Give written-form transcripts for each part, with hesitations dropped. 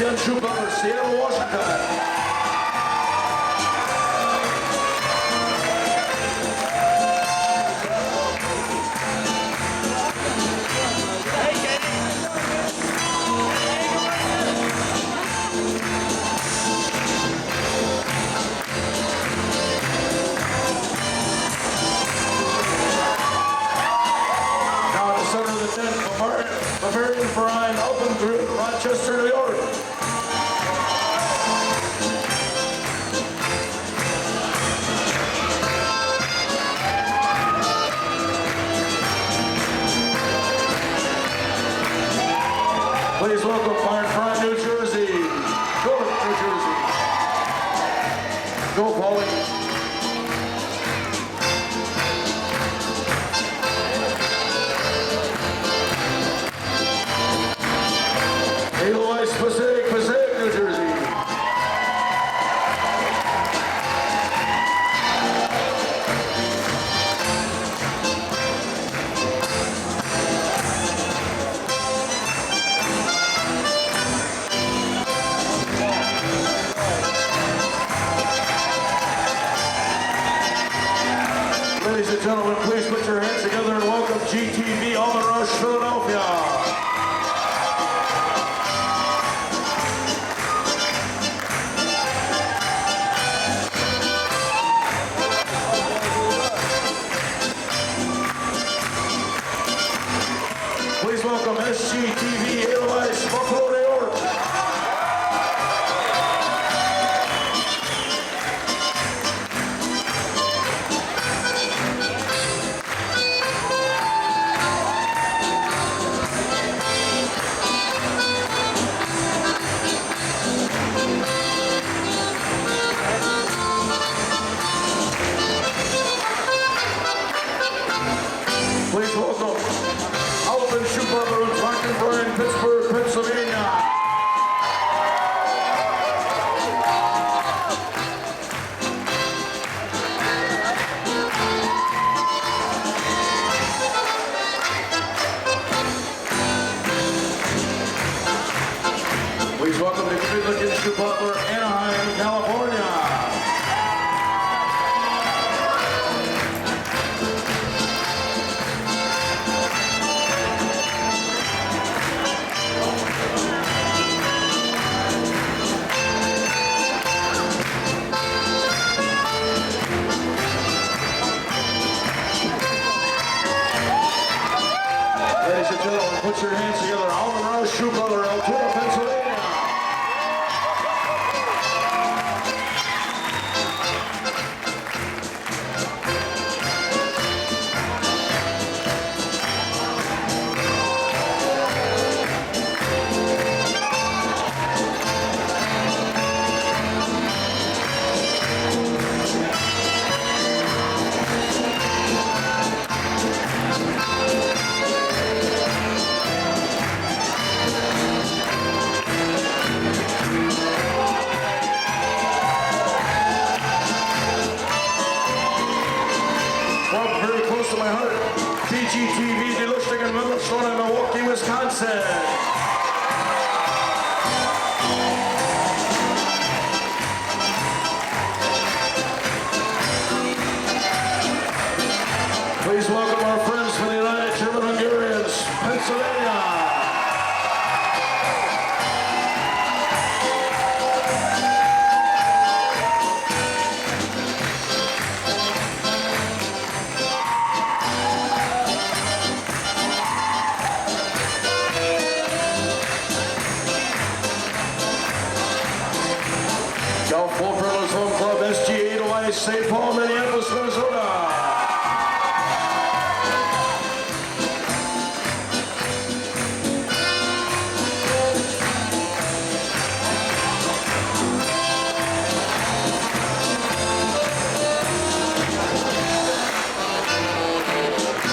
Sebastian Schumacher, Seattle, Washington. Bavarian Brian Open Group, Rochester, New York. Please welcome Fire Prime, New Jersey. Newark, New Jersey. Go, Paulie. Edelweiss, Passaic, New Jersey. Ladies and gentlemen, please put your hands together and welcome GTV Almond Rush, Philadelphia. Please welcome SGTV Edelweiss, Buffalo, New York. Please welcome Alvin Schumacher and Franklin Bryan, Pittsburgh, Pennsylvania. Please welcome the Midland Schumacher, Anaheim, California. Ladies and gentlemen, put your hands together. Alvin Rush, Schumacher, Altoona, Pennsylvania. Well, very close to my heart, BGTV, Delushing in Minnesota, Milwaukee, Wisconsin. Please welcome our friends from the United German Hungarians, Pennsylvania. Golf Full Privilege Home Club, SG Edelweiss, St. Paul, Minneapolis, Minnesota.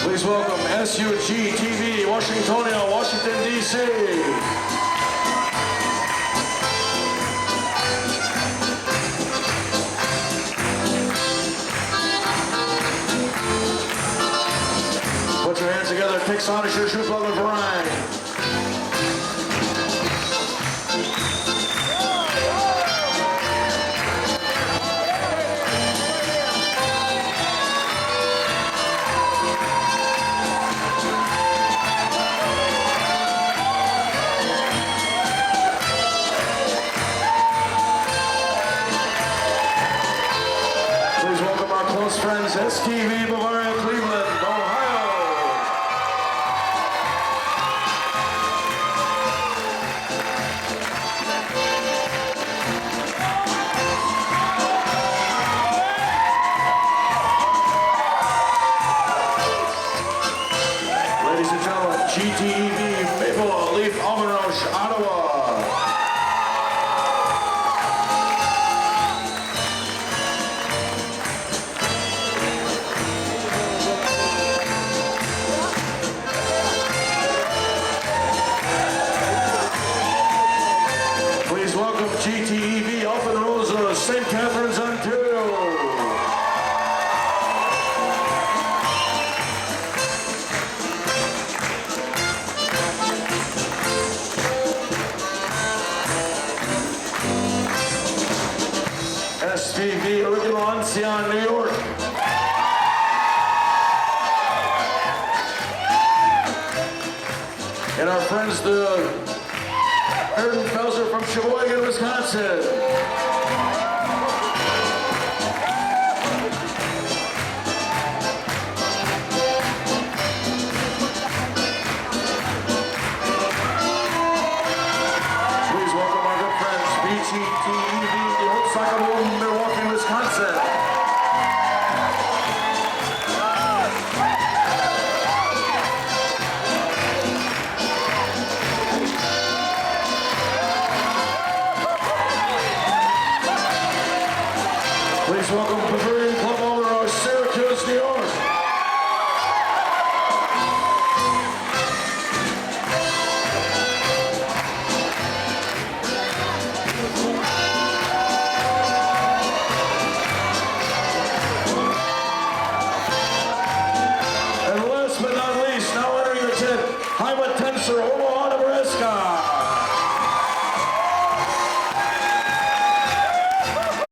Please welcome SUG TV, Washingtonia, Washington, D.C. Put your hands together, take Sonic, your shoe brother, Brian. friends, STV Bavaria, Cleveland, Ohio. Ladies and gentlemen, GTEV Maple Leaf Almaroche, Ottawa. Please welcome GTEV Alpha Rosa, St. Catharines, Ontario. STV Original Ancien, New York. And our friends, the Erden Felser from Sheboygan, Wisconsin.